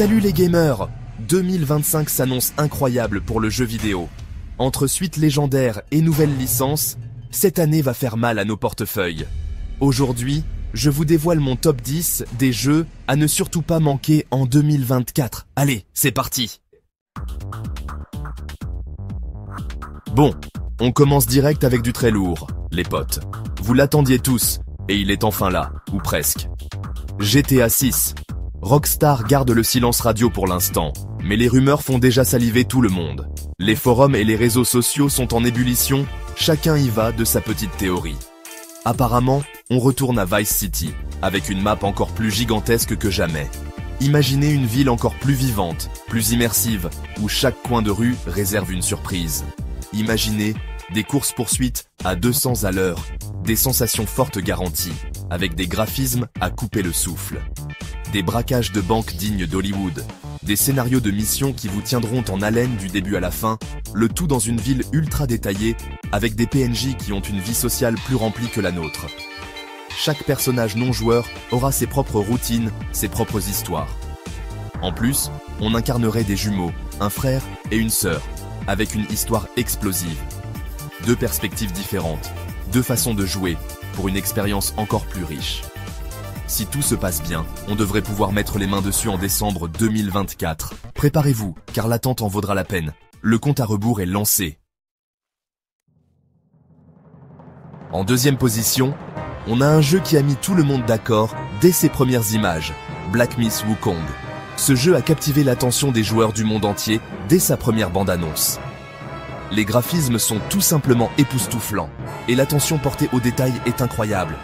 Salut les gamers! 2025 s'annonce incroyable pour le jeu vidéo. Entre suites légendaires et nouvelles licences, cette année va faire mal à nos portefeuilles. Aujourd'hui, je vous dévoile mon top 10 des jeux à ne surtout pas manquer en 2024. Allez, c'est parti! Bon, on commence direct avec du très lourd, les potes. Vous l'attendiez tous, et il est enfin là, ou presque. GTA 6. Rockstar garde le silence radio pour l'instant, mais les rumeurs font déjà saliver tout le monde. Les forums et les réseaux sociaux sont en ébullition, chacun y va de sa petite théorie. Apparemment, on retourne à Vice City, avec une map encore plus gigantesque que jamais. Imaginez une ville encore plus vivante, plus immersive, où chaque coin de rue réserve une surprise. Imaginez des courses-poursuites à 200 à l'heure, des sensations fortes garanties, avec des graphismes à couper le souffle. Des braquages de banques dignes d'Hollywood, des scénarios de missions qui vous tiendront en haleine du début à la fin, le tout dans une ville ultra détaillée, avec des PNJ qui ont une vie sociale plus remplie que la nôtre. Chaque personnage non-joueur aura ses propres routines, ses propres histoires. En plus, on incarnerait des jumeaux, un frère et une sœur, avec une histoire explosive. Deux perspectives différentes, deux façons de jouer, pour une expérience encore plus riche. Si tout se passe bien, on devrait pouvoir mettre les mains dessus en décembre 2024. Préparez-vous, car l'attente en vaudra la peine. Le compte à rebours est lancé. En deuxième position, on a un jeu qui a mis tout le monde d'accord dès ses premières images, Black Myth: Wukong. Ce jeu a captivé l'attention des joueurs du monde entier dès sa première bande-annonce. Les graphismes sont tout simplement époustouflants, et l'attention portée aux détails est incroyable.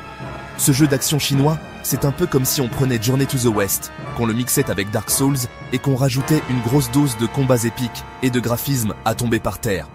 Ce jeu d'action chinois, c'est un peu comme si on prenait Journey to the West, qu'on le mixait avec Dark Souls et qu'on rajoutait une grosse dose de combats épiques et de graphismes à tomber par terre.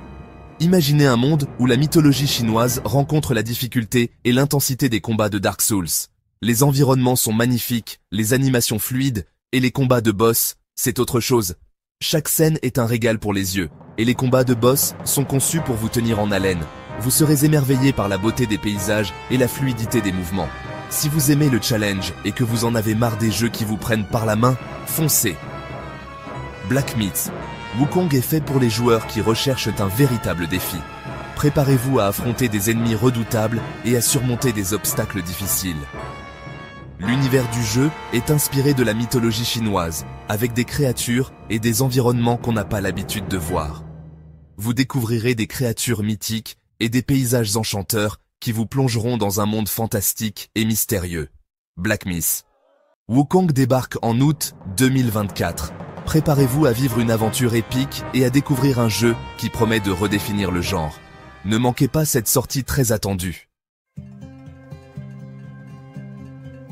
Imaginez un monde où la mythologie chinoise rencontre la difficulté et l'intensité des combats de Dark Souls. Les environnements sont magnifiques, les animations fluides et les combats de boss, c'est autre chose. Chaque scène est un régal pour les yeux et les combats de boss sont conçus pour vous tenir en haleine. Vous serez émerveillé par la beauté des paysages et la fluidité des mouvements. Si vous aimez le challenge et que vous en avez marre des jeux qui vous prennent par la main, foncez. Black Myth: Wukong est fait pour les joueurs qui recherchent un véritable défi. Préparez-vous à affronter des ennemis redoutables et à surmonter des obstacles difficiles. L'univers du jeu est inspiré de la mythologie chinoise, avec des créatures et des environnements qu'on n'a pas l'habitude de voir. Vous découvrirez des créatures mythiques et des paysages enchanteurs qui vous plongeront dans un monde fantastique et mystérieux. Black Myth. Wukong débarque en août 2024. Préparez-vous à vivre une aventure épique et à découvrir un jeu qui promet de redéfinir le genre. Ne manquez pas cette sortie très attendue.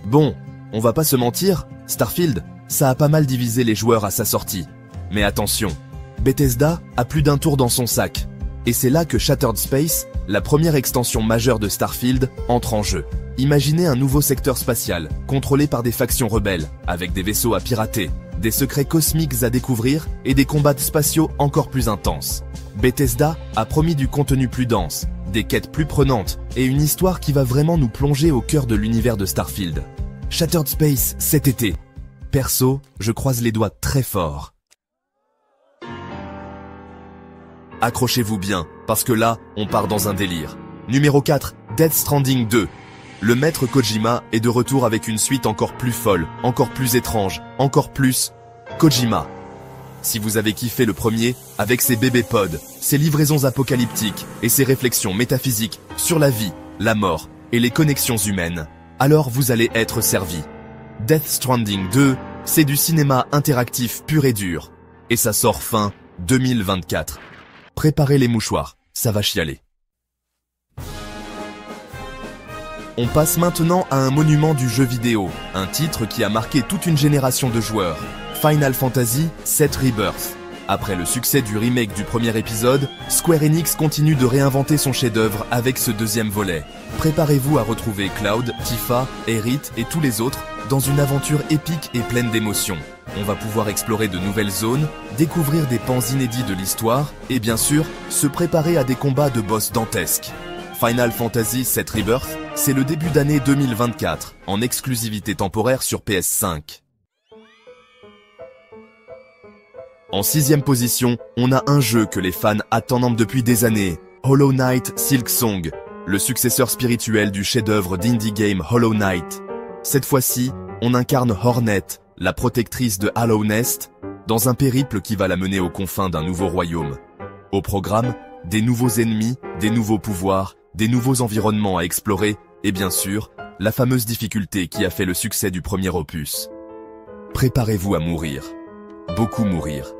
Bon, on va pas se mentir, Starfield, ça a pas mal divisé les joueurs à sa sortie. Mais attention, Bethesda a plus d'un tour dans son sac. Et c'est là que Shattered Space, la première extension majeure de Starfield, entre en jeu. Imaginez un nouveau secteur spatial, contrôlé par des factions rebelles, avec des vaisseaux à pirater, des secrets cosmiques à découvrir et des combats spatiaux encore plus intenses. Bethesda a promis du contenu plus dense, des quêtes plus prenantes et une histoire qui va vraiment nous plonger au cœur de l'univers de Starfield. Shattered Space cet été. Perso, je croise les doigts très fort. Accrochez-vous bien, parce que là, on part dans un délire. Numéro 4, Death Stranding 2. Le maître Kojima est de retour avec une suite encore plus folle, encore plus étrange, encore plus Kojima. Si vous avez kiffé le premier, avec ses bébés pods, ses livraisons apocalyptiques et ses réflexions métaphysiques sur la vie, la mort et les connexions humaines, alors vous allez être servi. Death Stranding 2, c'est du cinéma interactif pur et dur. Et ça sort fin 2024. Préparez les mouchoirs, ça va chialer. On passe maintenant à un monument du jeu vidéo, un titre qui a marqué toute une génération de joueurs. Final Fantasy VII Rebirth. Après le succès du remake du premier épisode, Square Enix continue de réinventer son chef-d'œuvre avec ce deuxième volet. Préparez-vous à retrouver Cloud, Tifa, Aerith et tous les autres dans une aventure épique et pleine d'émotions. On va pouvoir explorer de nouvelles zones, découvrir des pans inédits de l'histoire et bien sûr, se préparer à des combats de boss dantesques. Final Fantasy VII Rebirth, c'est le début d'année 2024, en exclusivité temporaire sur PS5. En 6e position, on a un jeu que les fans attendent depuis des années, Hollow Knight Silksong, le successeur spirituel du chef-d'œuvre d'indie game Hollow Knight. Cette fois-ci, on incarne Hornet, la protectrice de Hallownest, dans un périple qui va la mener aux confins d'un nouveau royaume. Au programme, des nouveaux ennemis, des nouveaux pouvoirs, des nouveaux environnements à explorer, et bien sûr, la fameuse difficulté qui a fait le succès du premier opus. Préparez-vous à mourir. Beaucoup mourir.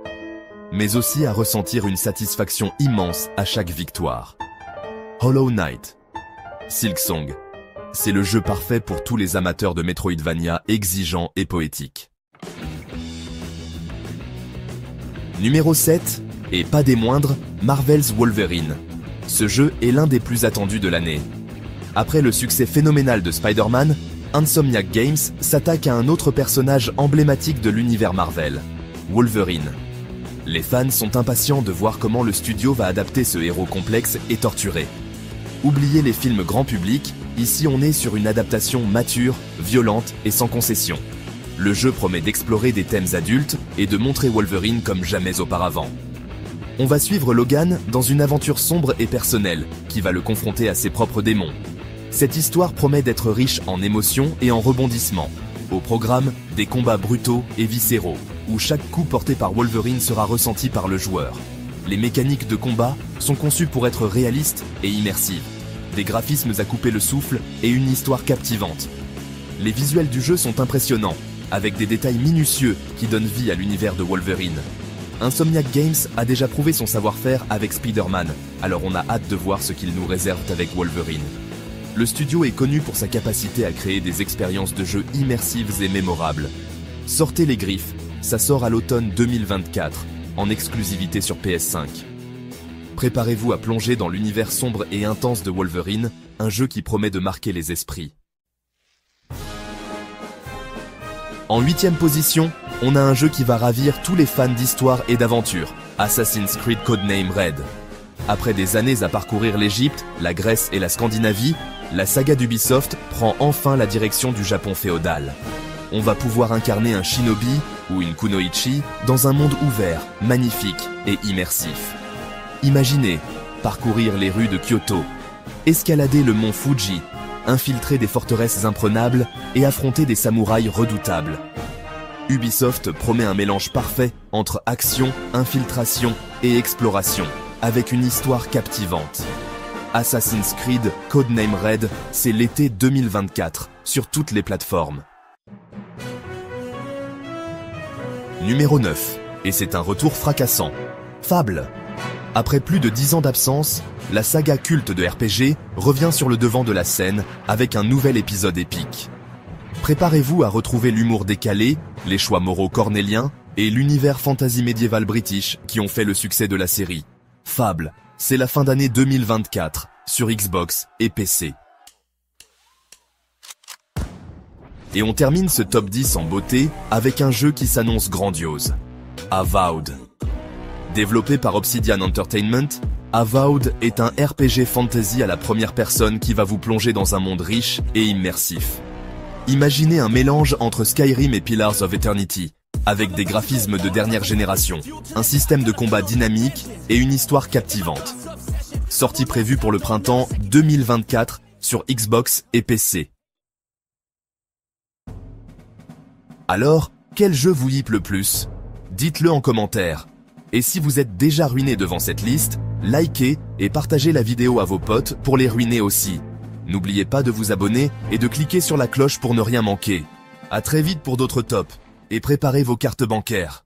Mais aussi à ressentir une satisfaction immense à chaque victoire. Hollow Knight. Silksong. C'est le jeu parfait pour tous les amateurs de Metroidvania exigeants et poétiques. Numéro 7, et pas des moindres, Marvel's Wolverine. Ce jeu est l'un des plus attendus de l'année. Après le succès phénoménal de Spider-Man, Insomniac Games s'attaque à un autre personnage emblématique de l'univers Marvel, Wolverine. Les fans sont impatients de voir comment le studio va adapter ce héros complexe et torturé. Oubliez les films grand public, ici on est sur une adaptation mature, violente et sans concession. Le jeu promet d'explorer des thèmes adultes et de montrer Wolverine comme jamais auparavant. On va suivre Logan dans une aventure sombre et personnelle qui va le confronter à ses propres démons. Cette histoire promet d'être riche en émotions et en rebondissements. Au programme, des combats brutaux et viscéraux, où chaque coup porté par Wolverine sera ressenti par le joueur. Les mécaniques de combat sont conçues pour être réalistes et immersives. Des graphismes à couper le souffle et une histoire captivante. Les visuels du jeu sont impressionnants, avec des détails minutieux qui donnent vie à l'univers de Wolverine. Insomniac Games a déjà prouvé son savoir-faire avec Spider-Man, alors on a hâte de voir ce qu'il nous réserve avec Wolverine. Le studio est connu pour sa capacité à créer des expériences de jeu immersives et mémorables. Sortez les griffes, ça sort à l'automne 2024, en exclusivité sur PS5. Préparez-vous à plonger dans l'univers sombre et intense de Wolverine, un jeu qui promet de marquer les esprits. En 8e position, on a un jeu qui va ravir tous les fans d'histoire et d'aventure, Assassin's Creed Codename Red. Après des années à parcourir l'Égypte, la Grèce et la Scandinavie, la saga d'Ubisoft prend enfin la direction du Japon féodal. On va pouvoir incarner un shinobi ou une kunoichi dans un monde ouvert, magnifique et immersif. Imaginez parcourir les rues de Kyoto, escalader le mont Fuji, infiltrer des forteresses imprenables et affronter des samouraïs redoutables. Ubisoft promet un mélange parfait entre action, infiltration et exploration, avec une histoire captivante. Assassin's Creed Codename Red, c'est l'été 2024, sur toutes les plateformes. Numéro 9, et c'est un retour fracassant. Fable. Après plus de 10 ans d'absence, la saga culte de RPG revient sur le devant de la scène avec un nouvel épisode épique. Préparez-vous à retrouver l'humour décalé, les choix moraux cornéliens et l'univers fantasy médiéval british qui ont fait le succès de la série. Fable, c'est la fin d'année 2024 sur Xbox et PC. Et on termine ce top 10 en beauté avec un jeu qui s'annonce grandiose. Avowed. Développé par Obsidian Entertainment, Avowed est un RPG fantasy à la première personne qui va vous plonger dans un monde riche et immersif. Imaginez un mélange entre Skyrim et Pillars of Eternity, avec des graphismes de dernière génération, un système de combat dynamique et une histoire captivante. Sortie prévue pour le printemps 2024 sur Xbox et PC. Alors, quel jeu vous hype le plus? Dites-le en commentaire. Et si vous êtes déjà ruiné devant cette liste, likez et partagez la vidéo à vos potes pour les ruiner aussi. N'oubliez pas de vous abonner et de cliquer sur la cloche pour ne rien manquer. À très vite pour d'autres tops, et préparez vos cartes bancaires.